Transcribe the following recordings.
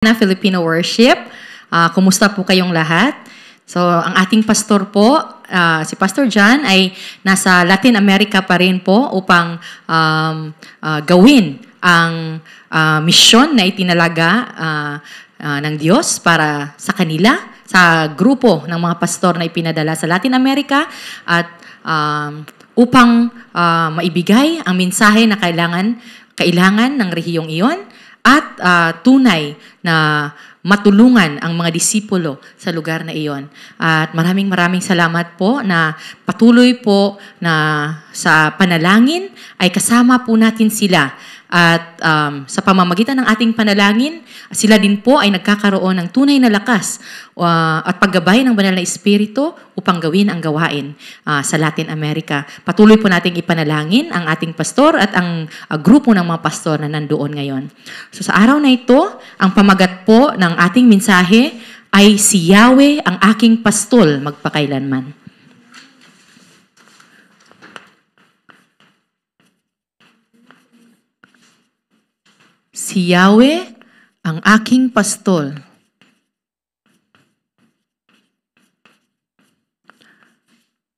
na Filipino Worship. Kumusta po kayong lahat? So, ang ating pastor po, si Pastor John, ay nasa Latin America pa rin po upang gawin ang misyon na itinalaga ng Diyos para sa kanila, sa grupo ng mga pastor na ipinadala sa Latin America at upang maibigay ang mensahe na kailangan ng rehiyong iyon at tunay na matulungan ang mga disipulo sa lugar na iyon. At maraming salamat po na patuloy po na sa panalangin ay kasama po natin sila. At sa pamamagitan ng ating panalangin, sila din po ay nagkakaroon ng tunay na lakas at paggabay ng banal na Espiritu upang gawin ang gawain sa Latin America. Patuloy po nating ipanalangin ang ating pastor at ang grupo ng mga pastor na nandoon ngayon. So sa araw na ito, ang pamagat po ng ating mensahe ay si Yahweh ang aking pastol magpakailanman. Si Yahweh ang aking pastol.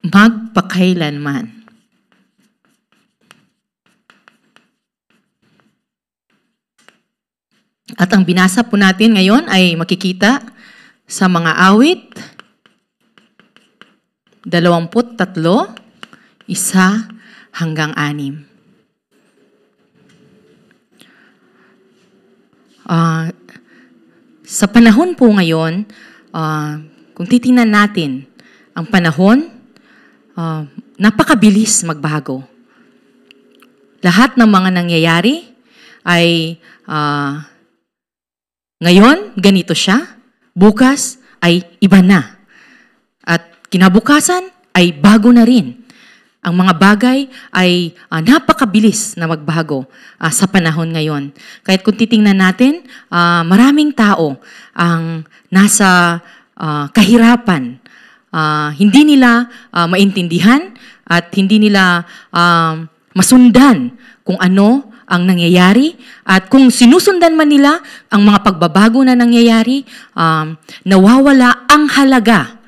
Magpakailanman. At ang binasa po natin ngayon ay makikita sa mga awit 23, 1-6. Sa panahon po ngayon, kung titingnan natin ang panahon, napakabilis magbago. Lahat ng mga nangyayari ay ngayon, ganito siya, bukas ay iba na. At kinabukasan ay bago na rin. Ang mga bagay ay napakabilis na magbago sa panahon ngayon. Kahit kung titingnan natin, maraming tao ang nasa kahirapan. Hindi nila maintindihan at hindi nila masundan kung ano ang nangyayari. At kung sinusundan man nila ang mga pagbabago na nangyayari, nawawala ang halaga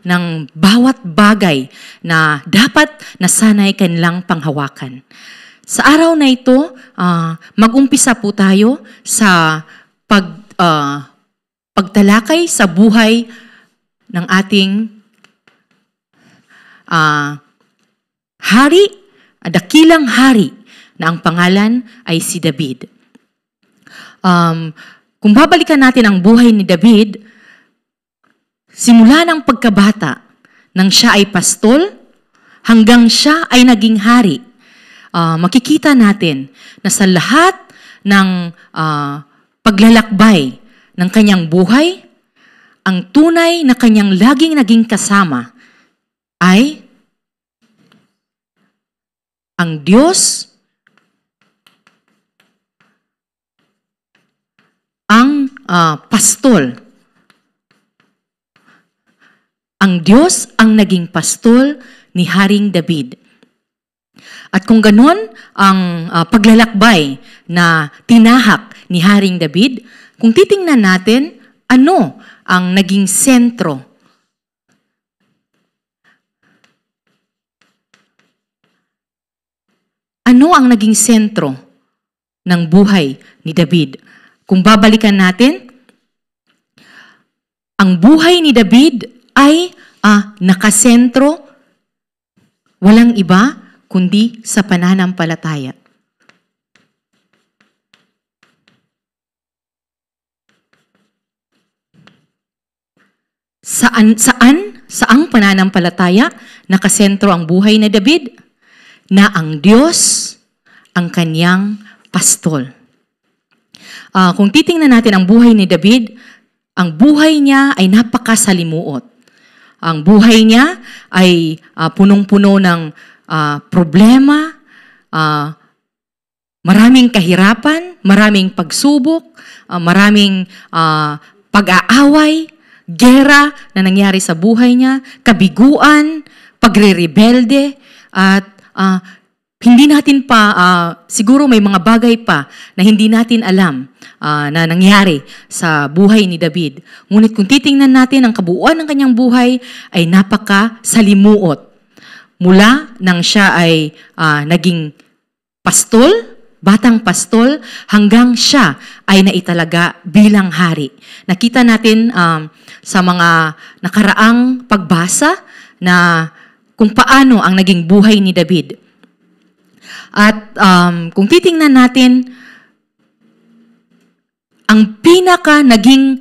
ng bawat bagay na dapat na sana'y kanilang panghawakan. Sa araw na ito, mag-umpisa po tayo sa pagtalakay sa buhay ng ating hari, dakilang hari, na ang pangalan ay si David. Kung babalikan natin ang buhay ni David, simula ng pagkabata nang siya ay pastol hanggang siya ay naging hari, makikita natin na sa lahat ng paglalakbay ng kanyang buhay, ang tunay na kanyang laging naging kasama ay ang Diyos, ang pastol. Ang Diyos ang naging pastol ni Haring David. At kung ganon ang paglalakbay na tinahak ni Haring David, kung titingnan natin, ano ang naging sentro? Ano ang naging sentro ng buhay ni David? Kung babalikan natin, ang buhay ni David ay nakasentro, walang iba kundi sa pananampalataya. Saang pananampalataya nakasentro ang buhay ni David? Na ang Diyos ang kanyang pastol. Kung titingnan natin ang buhay ni David, ang buhay niya ay napakasalimuot. Ang buhay niya ay punong-puno ng problema, maraming kahirapan, maraming pagsubok, maraming pag-aaway, gera na nangyari sa buhay niya, kabiguan, pagre-rebelde, at hindi natin pa, siguro may mga bagay pa na hindi natin alam na nangyari sa buhay ni David. Ngunit kung titingnan natin ang kabuuan ng kanyang buhay ay napaka-salimuot. Mula nang siya ay naging pastol, batang pastol, hanggang siya ay naitalaga bilang hari. Nakita natin sa mga nakaraang pagbasa na kung paano ang naging buhay ni David. At kung titingnan natin, ang pinaka naging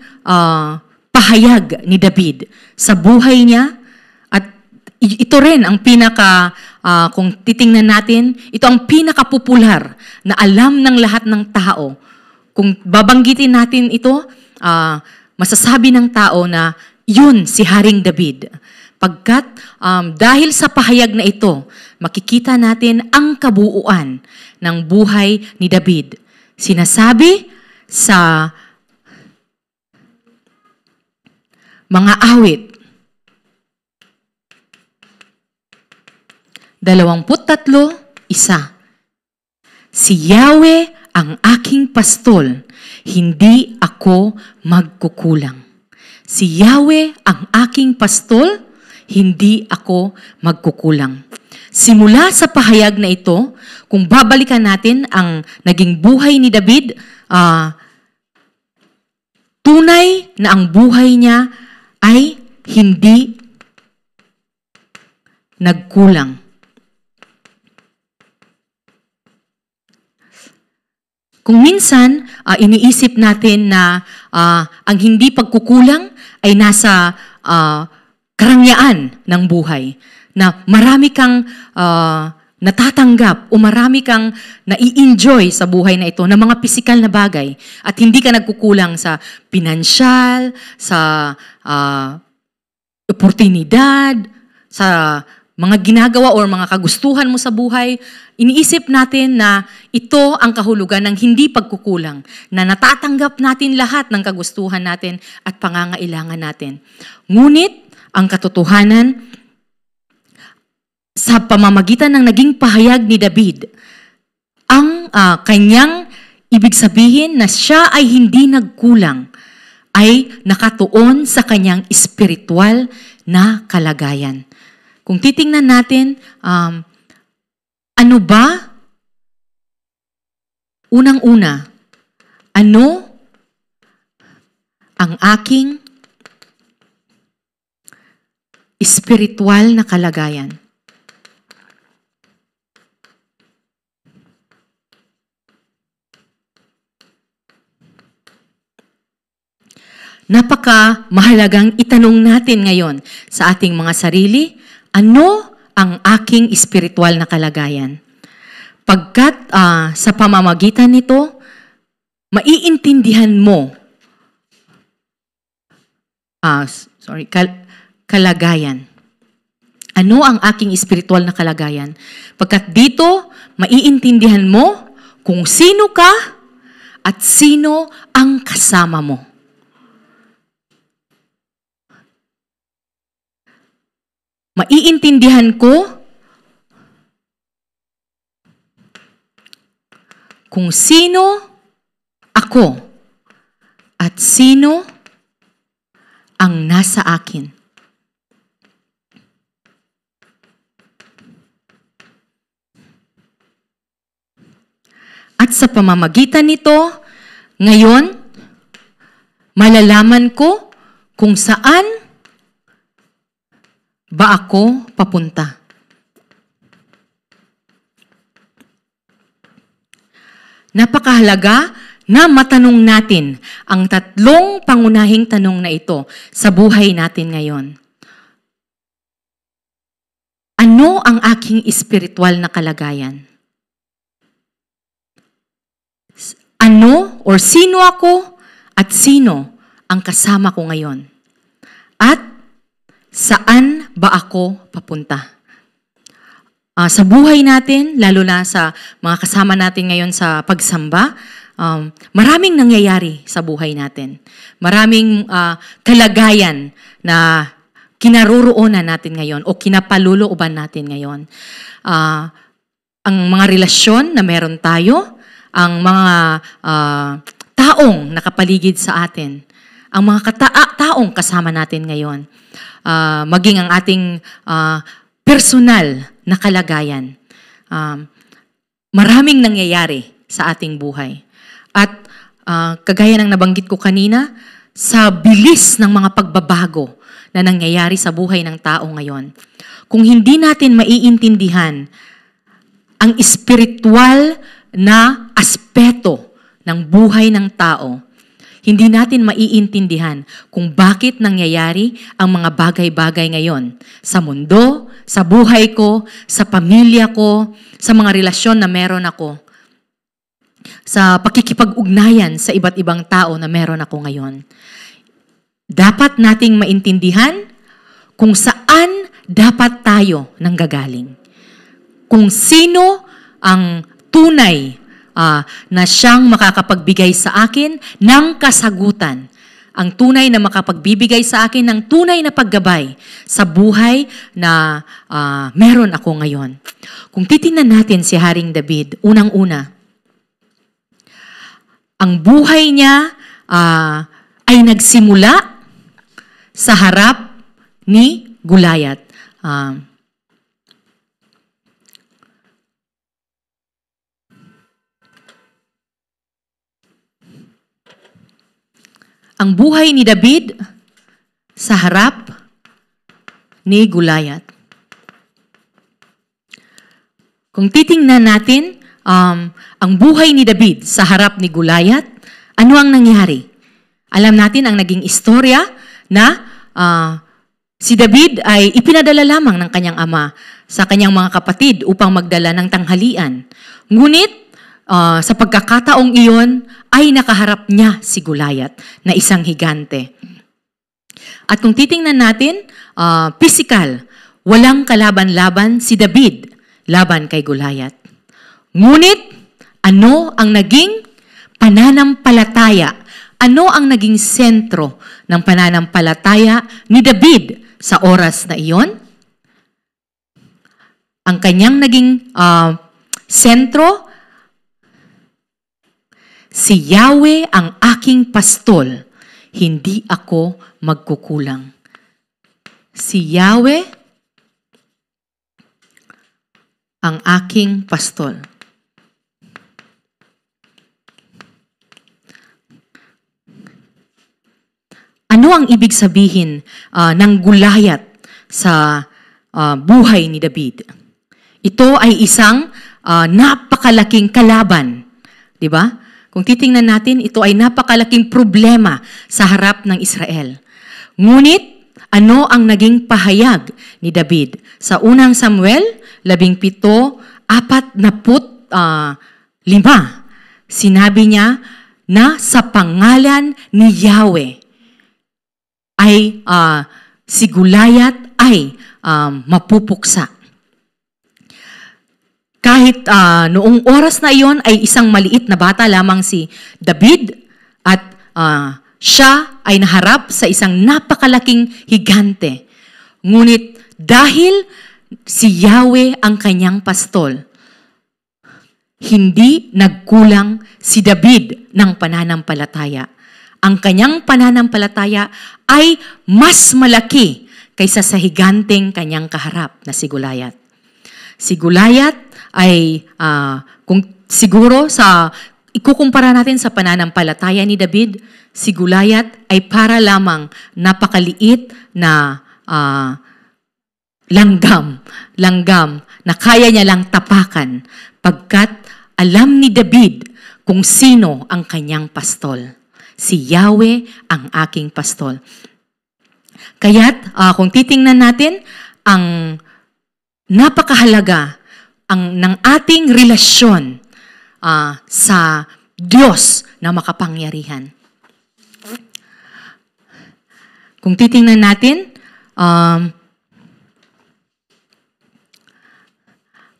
pahayag ni David sa buhay niya, at ito rin ang pinaka, kung titingnan natin, ito ang pinaka-popular na alam ng lahat ng tao. Kung babanggitin natin ito, masasabi ng tao na yun si Haring David. Pagkat dahil sa pahayag na ito, makikita natin ang kabuuan ng buhay ni David. Sinasabi sa mga awit, 23:1, si Yahweh ang aking pastol, hindi ako magkukulang. Si Yahweh ang aking pastol, hindi ako magkukulang. Simula sa pahayag na ito, kung babalikan natin ang naging buhay ni David, tunay na ang buhay niya ay hindi nagkulang. Kung minsan, iniisip natin na ang hindi pagkukulang ay nasa karangyaan ng buhay, na marami kang natatanggap o marami kang nai-enjoy sa buhay na ito na mga pisikal na bagay at hindi ka nagkukulang sa pinansyal, sa oportunidad, sa mga ginagawa o mga kagustuhan mo sa buhay. Iniisip natin na ito ang kahulugan ng hindi pagkukulang, na natatanggap natin lahat ng kagustuhan natin at pangangailangan natin. Ngunit, ang katotohanan, sa pamamagitan ng naging pahayag ni David, ang kanyang ibig sabihin na siya ay hindi nagkulang, ay nakatuon sa kanyang espiritual na kalagayan. Kung titingnan natin, ano ba? Unang-una, ano ang aking espiritual na kalagayan? Napaka mahalagang itanong natin ngayon sa ating mga sarili, ano ang aking espiritual na kalagayan? Pagkat sa pamamagitan nito, maiintindihan mo kalagayan. Ano ang aking espiritual na kalagayan? Pagkat dito, maiintindihan mo kung sino ka at sino ang kasama mo. Maiintindihan ko kung sino ako at sino ang nasa akin. At sa pamamagitan nito, ngayon, malalaman ko kung saan ba ako papunta. Napakahalaga na matanong natin ang tatlong pangunahing tanong na ito sa buhay natin ngayon. Ano ang aking espiritual na kalagayan? Ano or sino ako at sino ang kasama ko ngayon? At saan ba ako papunta? Sa buhay natin, lalo na sa mga kasama natin ngayon sa pagsamba, maraming nangyayari sa buhay natin. Maraming kalagayan na kinaroroonan natin ngayon o kinapalulooban natin ngayon. ang mga relasyon na meron tayo, ang mga taong nakapaligid sa atin, ang mga taong kasama natin ngayon, maging ang ating personal na kalagayan. Maraming nangyayari sa ating buhay. At kagaya ng nabanggit ko kanina, sa bilis ng mga pagbabago na nangyayari sa buhay ng tao ngayon, kung hindi natin maiintindihan ang espiritual na aspeto ng buhay ng tao, hindi natin maiintindihan kung bakit nangyayari ang mga bagay-bagay ngayon sa mundo, sa buhay ko, sa pamilya ko, sa mga relasyon na meron ako, sa pakikipag-ugnayan sa iba't ibang tao na meron ako ngayon. Dapat nating maintindihan kung saan dapat tayo nanggagaling. Kung sino ang tunay na siyang makakapagbigay sa akin ng kasagutan. Ang tunay na makapagbibigay sa akin ng tunay na paggabay sa buhay na meron ako ngayon. Kung titingnan natin si Haring David, unang-una, ang buhay niya ay nagsimula sa harap ni Goliath. Ang buhay ni David sa harap ni Goliath. Kung titingnan natin, ang buhay ni David sa harap ni Goliath, ano ang nangyari? Alam natin ang naging istorya na si David ay ipinadala lamang ng kanyang ama sa kanyang mga kapatid upang magdala ng tanghalian. Ngunit, sa pagkakataong iyon, ay nakaharap niya si Goliath na isang higante. At kung titingnan natin, physical, walang kalaban-laban si David laban kay Goliath. Ngunit, ano ang naging pananampalataya? Ano ang naging sentro ng pananampalataya ni David sa oras na iyon? Ang kanyang naging sentro, si Yahweh ang aking pastol, hindi ako magkukulang. Si Yahweh ang aking pastol. Ano ang ibig sabihin ng Goliath sa buhay ni David? Ito ay isang napakalaking kalaban, di ba? Kung titingnan natin, ito ay napakalaking problema sa harap ng Israel. Ngunit, ano ang naging pahayag ni David? Sa unang Samuel, 17:45, sinabi niya na sa pangalan ni Yahweh ay si Goliath ay mapupuksa. Kahit noong oras na iyon ay isang maliit na bata lamang si David at siya ay naharap sa isang napakalaking higante. Ngunit dahil si Yahweh ang kanyang pastol, hindi nagkulang si David ng pananampalataya. Ang kanyang pananampalataya ay mas malaki kaysa sa higanteng kanyang kaharap na si Goliath. Si Goliath ay kung siguro ikukumpara natin sa pananampalataya ni David, si Goliath ay para lamang napakaliit na langgam na kaya niya lang tapakan pagkat alam ni David kung sino ang kanyang pastol. Si Yahweh ang aking pastol. Kaya't kung titingnan natin, ang napakahalaga ng ating relasyon sa Diyos na makapangyarihan. Kung titingnan natin,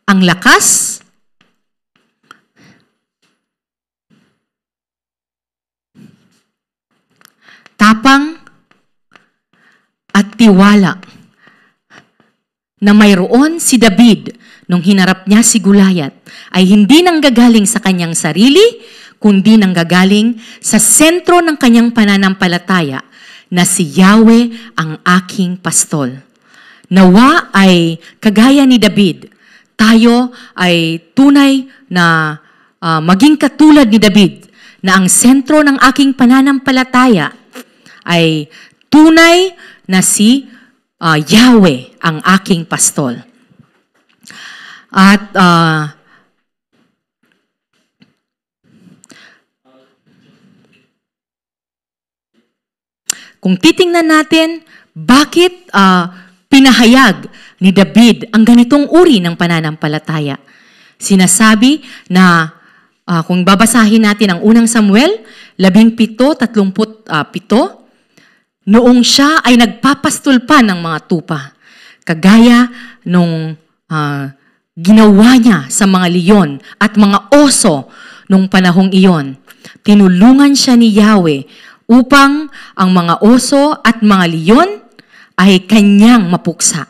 ang lakas, tapang, at tiwala na mayroon si David nung hinarap niya si Goliath ay hindi nanggagaling sa kanyang sarili, kundi nanggagaling sa sentro ng kanyang pananampalataya na si Yahweh ang aking pastol. Nawa ay kagaya ni David, tayo ay tunay na maging katulad ni David na ang sentro ng aking pananampalataya ay tunay na si Yahweh ang aking pastol. At kung titingnan natin, bakit pinahayag ni David ang ganitong uri ng pananampalataya? Sinasabi na kung babasahin natin ang unang Samuel 17:37, noong siya ay nagpapastol pa ng mga tupa, kagaya nung ginawa niya sa mga leon at mga oso nung panahong iyon. Tinulungan siya ni Yahweh upang ang mga oso at mga leon ay kanyang mapuksa.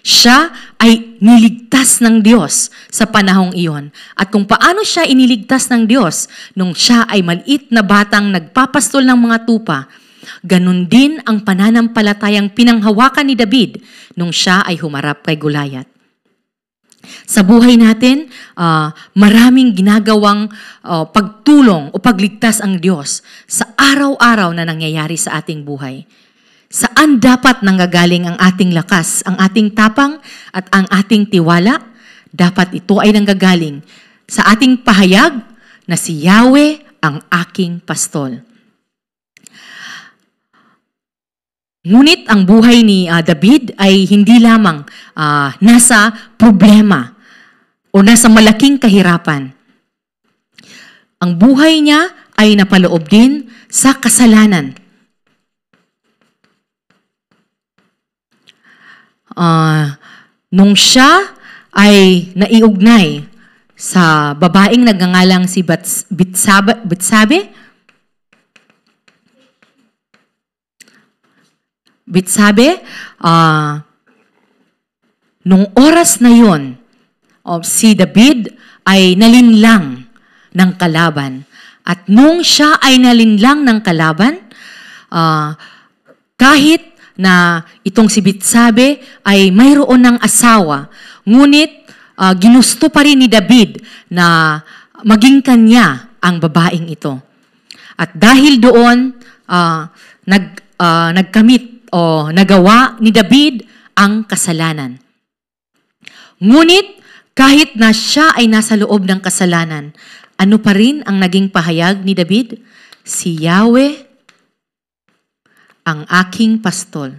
Siya ay niligtas ng Diyos sa panahong iyon. At kung paano siya iniligtas ng Diyos nung siya ay maliit na batang nagpapastol ng mga tupa, ganun din ang pananampalatayang pinanghawakan ni David nung siya ay humarap kay Goliath. Sa buhay natin, maraming ginagawang pagtulong o pagligtas ang Diyos sa araw-araw na nangyayari sa ating buhay. Saan dapat nanggagaling ang ating lakas, ang ating tapang at ang ating tiwala? Dapat ito ay nanggagaling sa ating pahayag na si Yahweh ang aking pastol. Ngunit ang buhay ni David ay hindi lamang nasa problema o nasa malaking kahirapan. Ang buhay niya ay napaloob din sa kasalanan. Nung siya ay naiugnay sa babaeng nagngangalang si Betsabe, nung oras na yon, si David ay nalinlang ng kalaban. At nung siya ay nalinlang ng kalaban, kahit na itong si Betsabe ay mayroon ng asawa, ngunit ginusto pa rin ni David na maging kanya ang babaeng ito. At dahil doon, nagkamit o nagawa ni David ang kasalanan. Ngunit kahit na siya ay nasa loob ng kasalanan, ano pa rin ang naging pahayag ni David? Si Yahweh ang aking pastol.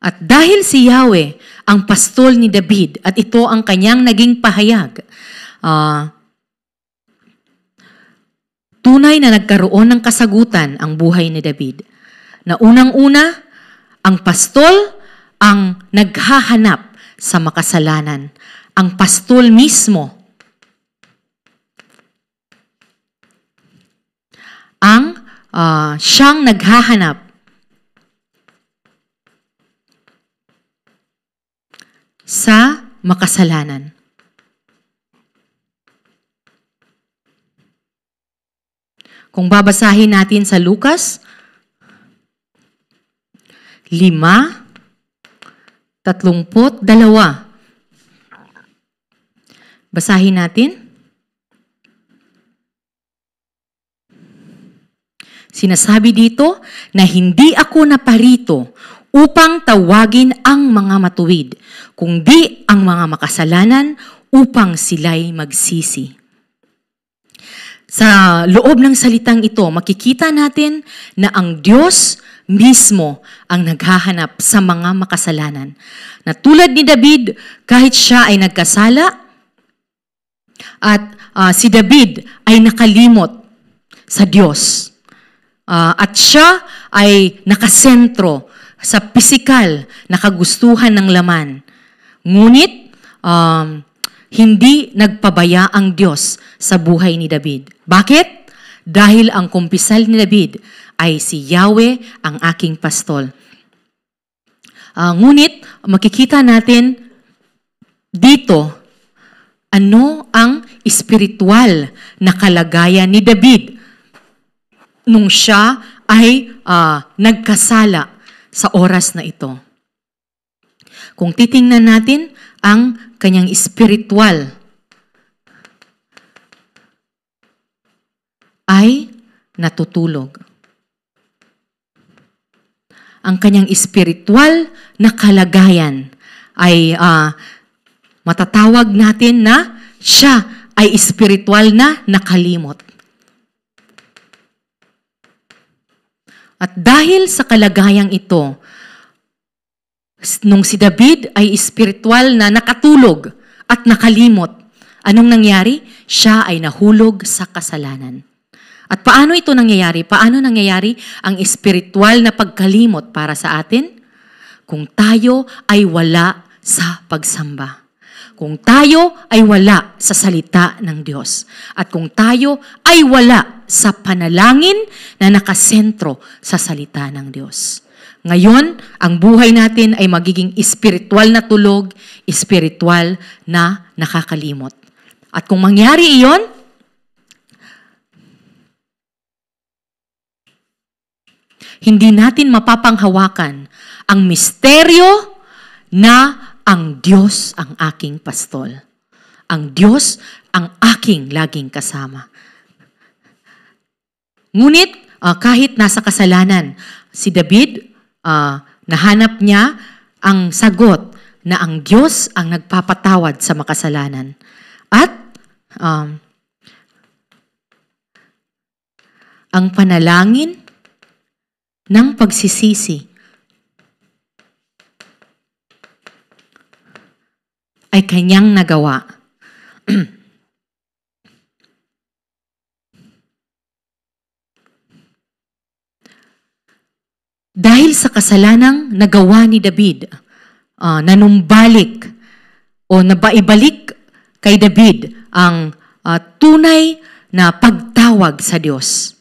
At dahil si Yahweh ang pastol ni David at ito ang kanyang naging pahayag, tunay na nagkaroon ng kasagutan ang buhay ni David. Na unang-una, ang pastol ang naghahanap sa makasalanan. Ang pastol mismo ang siyang naghahanap sa makasalanan. Kung babasahin natin sa Lucas 5:32, basahin natin. Sinasabi dito na hindi ako naparito upang tawagin ang mga matuwid, kundi ang mga makasalanan upang sila'y magsisi. Sa loob ng salitang ito, makikita natin na ang Diyos mismo ang naghahanap sa mga makasalanan. Na tulad ni David, kahit siya ay nagkasala, at si David ay nakalimot sa Diyos. At siya ay nakasentro sa pisikal na kagustuhan ng laman. Ngunit, hindi nagpabaya ang Diyos sa buhay ni David. Bakit? Dahil ang kumpisal ni David ay si Yahweh ang aking pastol. Ngunit makikita natin dito ano ang espiritual na kalagayan ni David nung siya ay nagkasala sa oras na ito. Kung titingnan natin ang kanyang espiritual ay natutulog. Ang kanyang espiritual na kalagayan ay matatawag natin na siya ay espiritual na nakalimot. At dahil sa kalagayang ito, nung si David ay espiritual na nakatulog at nakalimot, anong nangyari? Siya ay nahulog sa kasalanan. At paano ito nangyayari? Paano nangyayari ang espiritual na pagkalimot para sa atin? Kung tayo ay wala sa pagsamba. Kung tayo ay wala sa salita ng Diyos. At kung tayo ay wala sa panalangin na nakasentro sa salita ng Diyos. Ngayon, ang buhay natin ay magiging espiritual na tulog, espiritual na nakakalimot. At kung mangyari iyon, hindi natin mapapanghawakan ang misteryo na ang Diyos ang aking pastol. Ang Diyos ang aking laging kasama. Ngunit kahit nasa kasalanan, si David, nahanap niya ang sagot na ang Diyos ang nagpapatawad sa makasalanan. At ang panalangin ng pagsisisi ay kanyang nagawa. Dahil sa kasalanang nagawa ni David, nanumbalik o nabaibalik kay David ang tunay na pagtawag sa Diyos.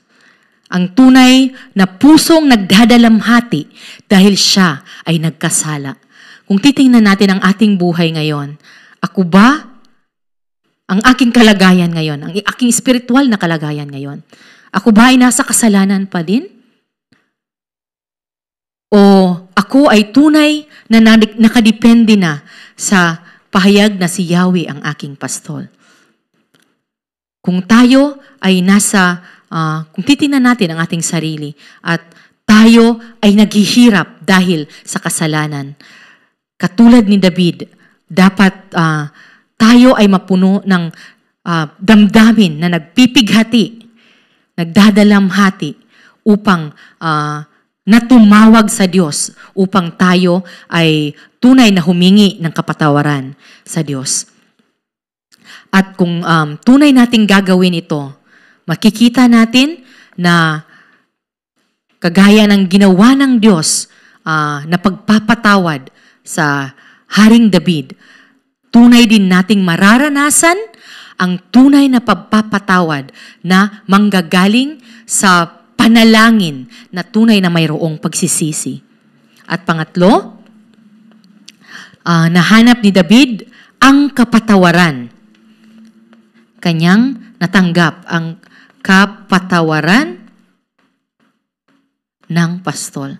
Ang tunay na pusong nagdadalamhati dahil siya ay nagkasala. Kung titingnan natin ang ating buhay ngayon, ako ba, ang aking kalagayan ngayon, ang aking spiritual na kalagayan ngayon, ako ba ay nasa kasalanan pa din? O ako ay tunay na nakadepende na sa pahayag na si Yahweh ang aking pastol? Kung tayo ay kung titingnan natin ang ating sarili at tayo ay naghihirap dahil sa kasalanan, katulad ni David, dapat tayo ay mapuno ng damdamin na nagpipighati, nagdadalamhati upang natumawag sa Diyos, upang tayo ay tunay na humingi ng kapatawaran sa Diyos. At kung tunay nating gagawin ito, makikita natin na kagaya ng ginawa ng Diyos na pagpapatawad sa Haring David, tunay din nating mararanasan ang tunay na pagpapatawad na manggagaling sa panalangin na tunay na mayroong pagsisisi. At pangatlo, nahanap ni David ang kapatawaran. Kanyang natanggap ang kapatawaran ng pastol.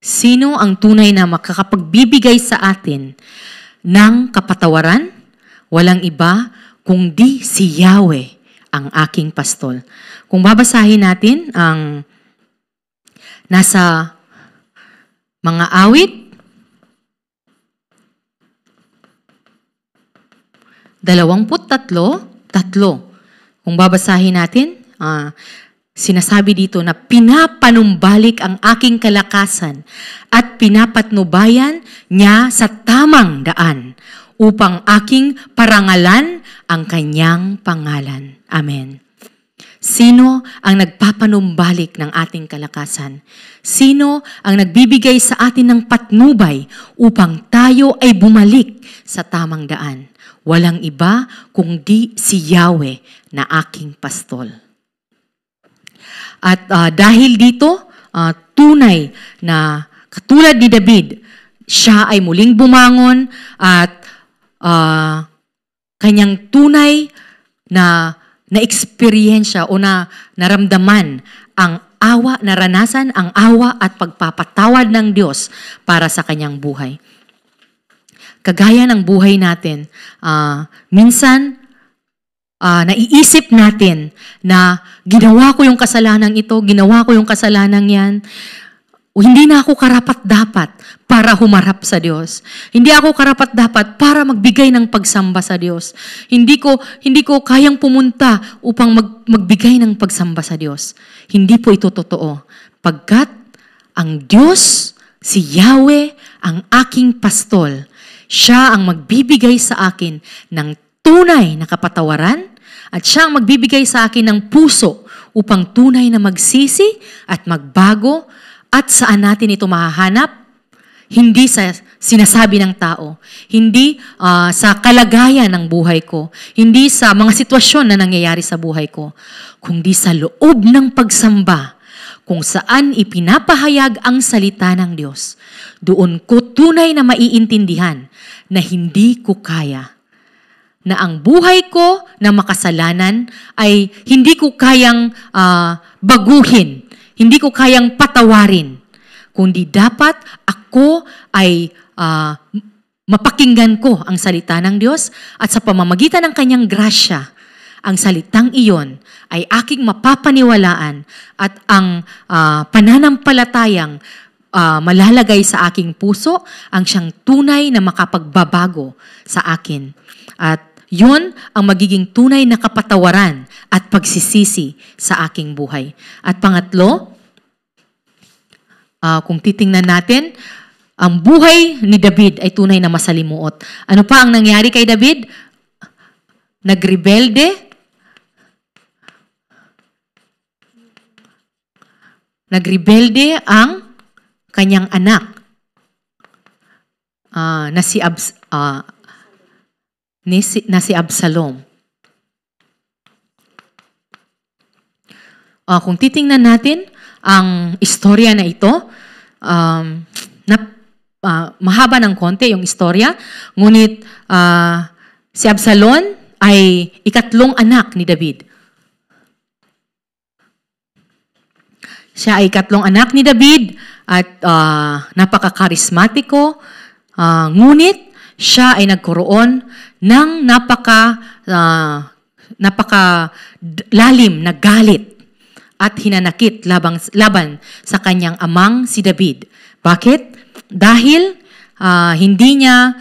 Sino ang tunay na makakapagbibigay sa atin ng kapatawaran? Walang iba kundi si Yahweh ang aking pastol. Kung babasahin natin ang nasa mga awit, 23:3. Kung babasahin natin, sinasabi dito na pinapanumbalik ang aking kalakasan at pinapatnubayan niya sa tamang daan upang aking parangalan ang kanyang pangalan. Amen. Sino ang nagpapanumbalik ng ating kalakasan? Sino ang nagbibigay sa atin ng patnubay upang tayo ay bumalik sa tamang daan? Walang iba kundi si Yahweh na aking pastol. At dahil dito, tunay na katulad ni David, siya ay muling bumangon at kanyang tunay na na-experiensya o na naramdaman ang awa, naranasan ang awa at pagpapatawad ng Diyos para sa kanyang buhay. Kagaya ng buhay natin, minsan naiisip natin na ginawa ko yung kasalanan ito, ginawa ko yung kasalanan yan, o hindi na ako karapat-dapat para humarap sa Diyos. Hindi ako karapat-dapat para magbigay ng pagsamba sa Diyos. Hindi ko kayang pumunta upang magbigay ng pagsamba sa Diyos. Hindi po ito totoo. Pagkat ang Diyos, si Yahweh, ang aking pastol, siya ang magbibigay sa akin ng tunay na kapatawaran at siya ang magbibigay sa akin ng puso upang tunay na magsisi at magbago. At saan natin ito mahahanap? Hindi sa sinasabi ng tao. Hindi sa kalagayan ng buhay ko. Hindi sa mga sitwasyon na nangyayari sa buhay ko. Kundi sa loob ng pagsamba, kung saan ipinapahayag ang salita ng Diyos. Doon ko tunay na maiintindihan na hindi ko kaya. Na ang buhay ko na makasalanan ay hindi ko kayang baguhin. Hindi ko kayang patawarin, kundi dapat ako ay mapakinggan ko ang salita ng Diyos at sa pamamagitan ng kanyang grasya, ang salitang iyon ay aking mapapaniwalaan at ang pananampalatayang malalagay sa aking puso ang siyang tunay na makapagbabago sa akin. At yun ang magiging tunay na kapatawaran at pagsisisi sa aking buhay. At pangatlo, kung titingnan natin, ang buhay ni David ay tunay na masalimuot. Ano pa ang nangyari kay David? Nagrebelde. Nagrebelde ang kanyang anak na si Absalom. Kung titingnan natin ang istorya na ito, mahaba ng konti yung istorya, ngunit si Absalom ay ikatlong anak ni David. Siya ay ikatlong anak ni David at napaka-karismatiko, ngunit siya ay nagkaroon ng napaka-lalim na galit at hinanakit laban sa kanyang amang si David. Bakit? Dahil hindi niya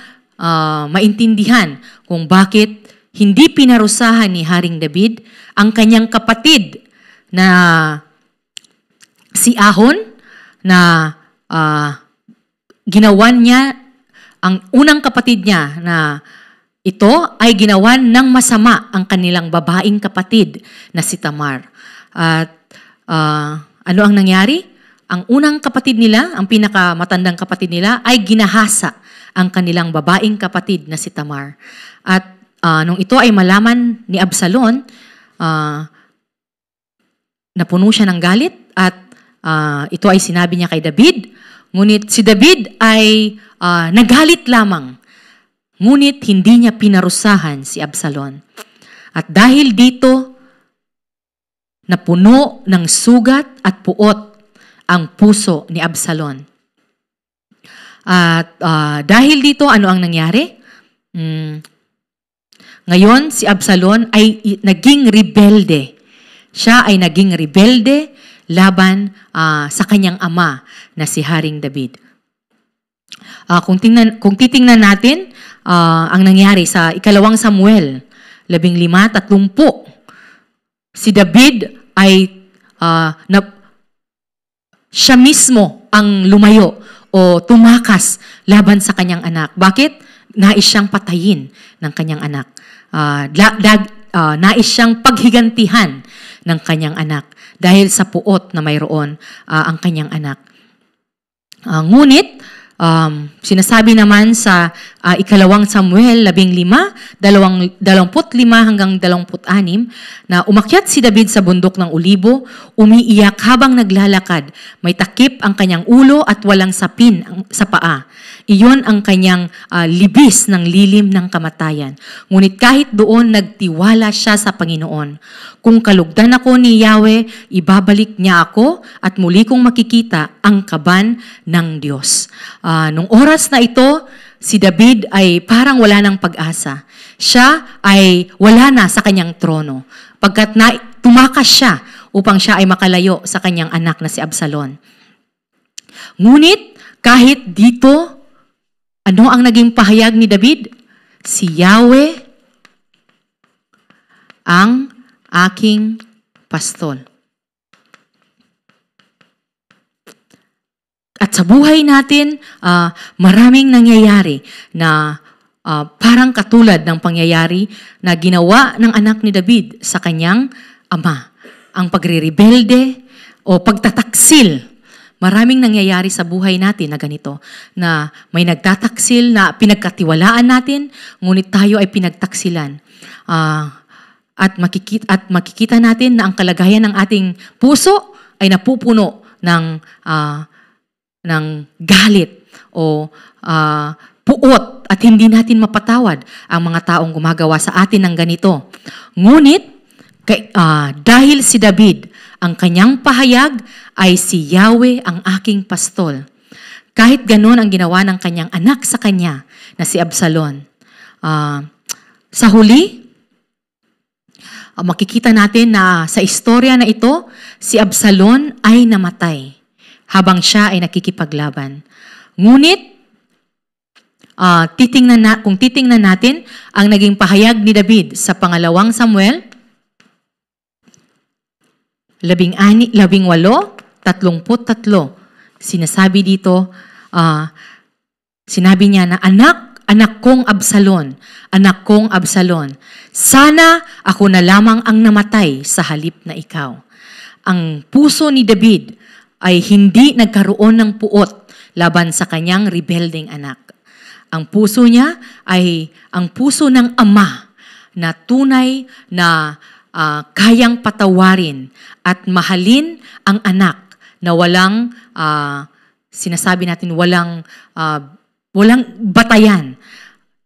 maintindihan kung bakit hindi pinarusahan ni Haring David ang kanyang kapatid na si Ahon na ginawan niya, ang unang kapatid niya na ito ay ginawan ng masama ang kanilang babaeng kapatid na si Tamar. At ano ang nangyari? Ang unang kapatid nila, ang pinakamatandang kapatid nila, ay ginahasa ang kanilang babaeng kapatid na si Tamar. At nung ito ay malaman ni Absalom, napuno siya ng galit at ito ay sinabi niya kay David. Ngunit si David ay nagalit lamang. Ngunit hindi niya pinarusahan si Absalom. At dahil dito, napuno ng sugat at puot ang puso ni Absalom. At dahil dito, ano ang nangyari? Ngayon, si Absalom ay naging rebelde. Siya ay naging rebelde laban sa kanyang ama na si Haring David. Kung titingnan natin ang nangyari sa ikalawang Samuel 15:30, si David ay siya mismo ang lumayo o tumakas laban sa kanyang anak. Bakit? Nais siyang patayin ng kanyang anak. Nais siyang paghigantihan ng kanyang anak dahil sa puot na mayroon ang kanyang anak. Ngunit, sinasabi naman sa Ikalawang Samuel 15, 25 hanggang 26, na umakyat si David sa bundok ng Olibo, umiiyak habang naglalakad. May takip ang kanyang ulo at walang sapin sa paa. Iyon ang kanyang libis ng lilim ng kamatayan. Ngunit kahit doon, nagtiwala siya sa Panginoon. Kung kalugdan ako ni Yahweh, ibabalik niya ako at muli kong makikita ang kaban ng Diyos. Nung oras na ito, si David ay parang wala ng pag-asa. Siya ay wala na sa kanyang trono. Pagkat tumakas siya upang siya ay makalayo sa kanyang anak na si Absalom. Ngunit kahit dito, ano ang naging pahayag ni David? Si Yahweh ang aking pastol. At sa buhay natin, maraming nangyayari na parang katulad ng pangyayari na ginawa ng anak ni David sa kanyang ama. Ang pagre-rebelde o pagtataksil. Maraming nangyayari sa buhay natin na ganito, na may nagtataksil na pinagkatiwalaan natin, ngunit tayo ay pinagtaksilan. At makikita natin na ang kalagayan ng ating puso ay napupuno ng galit o puot at hindi natin mapatawad ang mga taong gumagawa sa atin ng ganito. Ngunit, dahil si David, ang kanyang pahayag ay si Yahweh ang aking pastol. Kahit ganun ang ginawa ng kanyang anak sa kanya na si Absalom. Sa huli, makikita natin na sa istorya na ito, si Absalom ay namatay habang siya ay nakikipaglaban. Ngunit, kung titingnan natin ang naging pahayag ni David sa pangalawang Samuel, 18:33, sinasabi dito, sinabi niya na, anak kong Absalom, sana ako na lamang ang namatay sa halip na ikaw. Ang puso ni David ay hindi nagkaroon ng puot laban sa kanyang rebelding anak. Ang puso niya ay ang puso ng ama na tunay na kayang patawarin at mahalin ang anak na walang, sinasabi natin, walang batayan.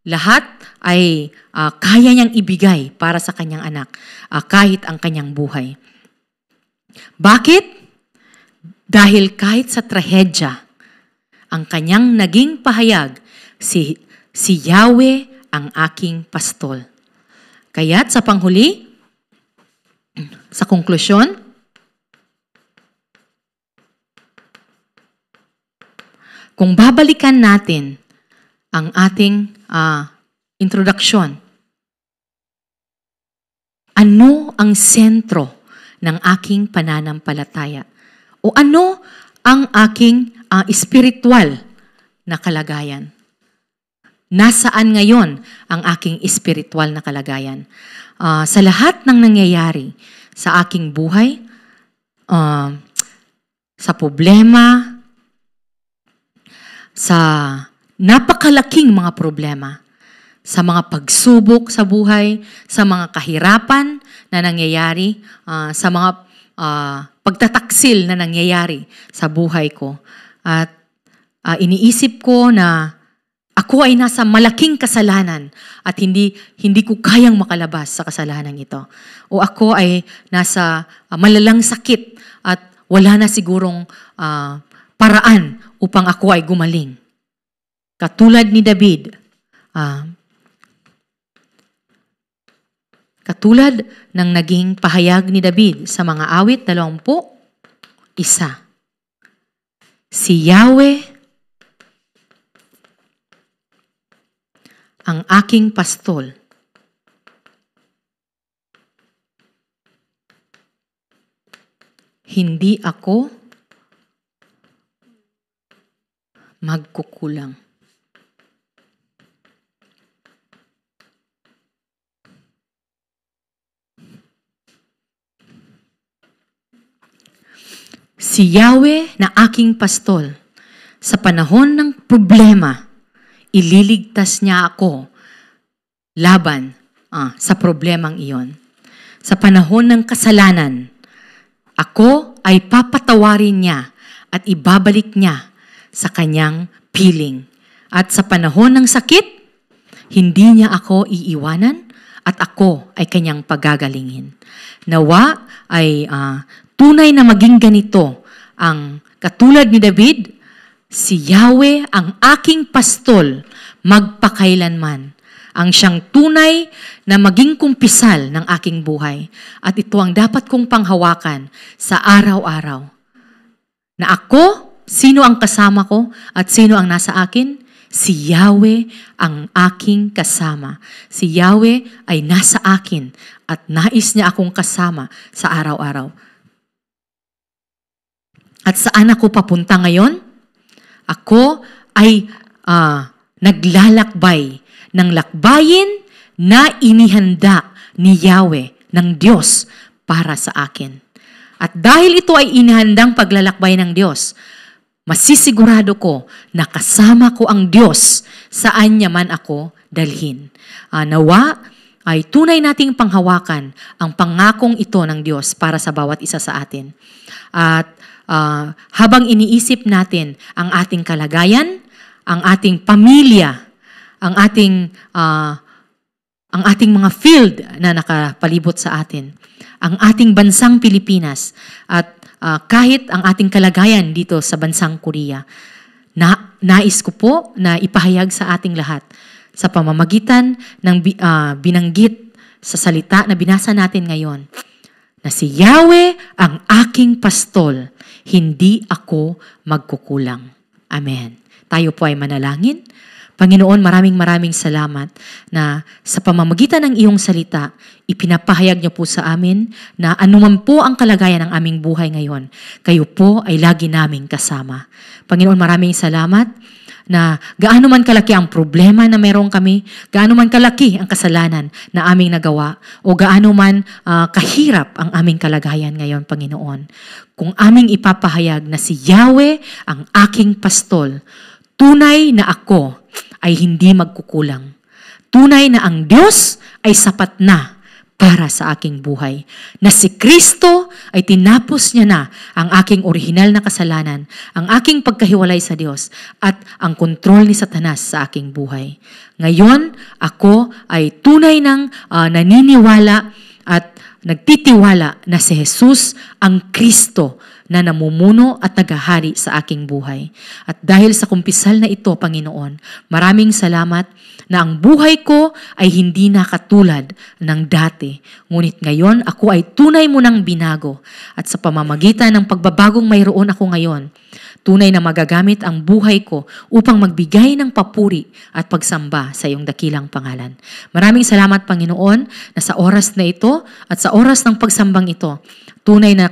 Lahat ay kaya niyang ibigay para sa kanyang anak, kahit ang kanyang buhay. Bakit? Dahil kahit sa trahedya, ang kanyang naging pahayag, si Yahweh ang aking pastol. Kaya't sa panghuli, sa konklusyon, kung babalikan natin ang ating introduction, ano ang sentro ng aking pananampalataya? O ano ang aking spiritual na kalagayan? Nasaan ngayon ang aking spiritual na kalagayan? Sa lahat ng nangyayari sa aking buhay, sa problema, sa napakalaking mga problema, sa mga pagsubok sa buhay, sa mga kahirapan na nangyayari, sa mga pagtataksil na nangyayari sa buhay ko. At iniisip ko na ako ay nasa malaking kasalanan at hindi ko kayang makalabas sa kasalanan ito. O ako ay nasa malalang sakit at wala na sigurong paraan upang ako ay gumaling. Katulad ni David, katulad ng naging pahayag ni David sa mga awit 21, si Yahweh ang aking pastol. Hindi ako magkukulang. Si Yahweh na aking pastol sa panahon ng problema, ililigtas niya ako laban sa problemang iyon. Sa panahon ng kasalanan, ako ay papatawarin niya at ibabalik niya sa kanyang piling. At sa panahon ng sakit, hindi niya ako iiwanan at ako ay kanyang pagagalingin. Nawa ay tunay na maging ganito ang katulad ni David, si Yahweh ang aking pastol magpakailanman. Ang siyang tunay na maging kumpisal ng aking buhay. At ito ang dapat kong panghawakan sa araw-araw. Na ako, sino ang kasama ko at sino ang nasa akin? Si Yahweh ang aking kasama. Si Yahweh ay nasa akin at nais niya akong kasama sa araw-araw. At saan ako papunta ngayon? Ako ay naglalakbay ng lakbayin na inihanda ni Yahweh, ng Diyos, para sa akin. At dahil ito ay inihandang paglalakbay ng Diyos, masisigurado ko na kasama ko ang Diyos saan niya man ako dalhin. Nawa ay tunay nating panghawakan ang pangakong ito ng Diyos para sa bawat isa sa atin. At habang iniisip natin ang ating kalagayan, ang ating pamilya, ang ating mga field na nakapalibot sa atin, ang ating bansang Pilipinas, at kahit ang ating kalagayan dito sa bansang Korea, nais ko po na ipahayag sa ating lahat sa pamamagitan ng binanggit sa salita na binasa natin ngayon, na si Yahweh ang aking pastol, hindi ako magkukulang. Amen. Tayo po ay manalangin. Panginoon, maraming salamat na sa pamamagitan ng iyong salita, ipinapahayag niyo po sa amin na anuman po ang kalagayan ng aming buhay ngayon, kayo po ay lagi naming kasama. Panginoon, maraming salamat na gaano man kalaki ang problema na meron kami, gaano man kalaki ang kasalanan na aming nagawa, o gaano man kahirap ang aming kalagayan ngayon, Panginoon. Kung aming ipapahayag na si Yahweh ang aking pastol, tunay na ako ay hindi magkukulang. Tunay na ang Diyos ay sapat na para sa aking buhay. Na si Kristo ay tinapos niya na ang aking orihinal na kasalanan, ang aking pagkahiwalay sa Diyos, at ang kontrol ni Satanas sa aking buhay. Ngayon, ako ay tunay ng naniniwala at nagtitiwala na si Jesus ang Kristo na namumuno at naghahari sa aking buhay. At dahil sa kumpisal na ito, Panginoon, maraming salamat na ang buhay ko ay hindi na katulad ng dati. Ngunit ngayon, ako ay tunay mo nang binago. At sa pamamagitan ng pagbabagong mayroon ako ngayon, tunay na magagamit ang buhay ko upang magbigay ng papuri at pagsamba sa iyong dakilang pangalan. Maraming salamat, Panginoon, na sa oras na ito at sa oras ng pagsambang ito, tunay na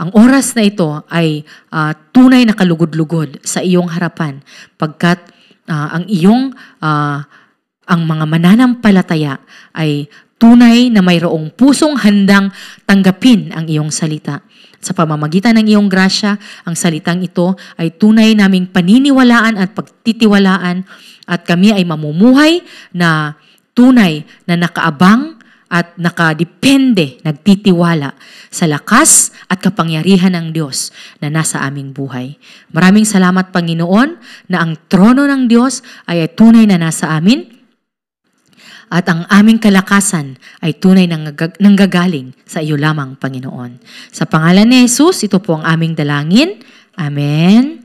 ang oras na ito ay tunay na kalugod-lugod sa iyong harapan, pagkat ang mga mananampalataya ay tunay na mayroong pusong handang tanggapin ang iyong salita. Sa pamamagitan ng iyong grasya, ang salitang ito ay tunay naming paniniwalaan at pagtitiwalaan, at kami ay mamumuhay na tunay na nakaabang at nakadepende, nagtitiwala sa lakas at kapangyarihan ng Diyos na nasa aming buhay. Maraming salamat, Panginoon, na ang trono ng Diyos ay tunay na nasa amin, at ang aming kalakasan ay tunay nanggagaling sa iyo lamang, Panginoon. Sa pangalan ni Jesus, ito po ang aming dalangin. Amen.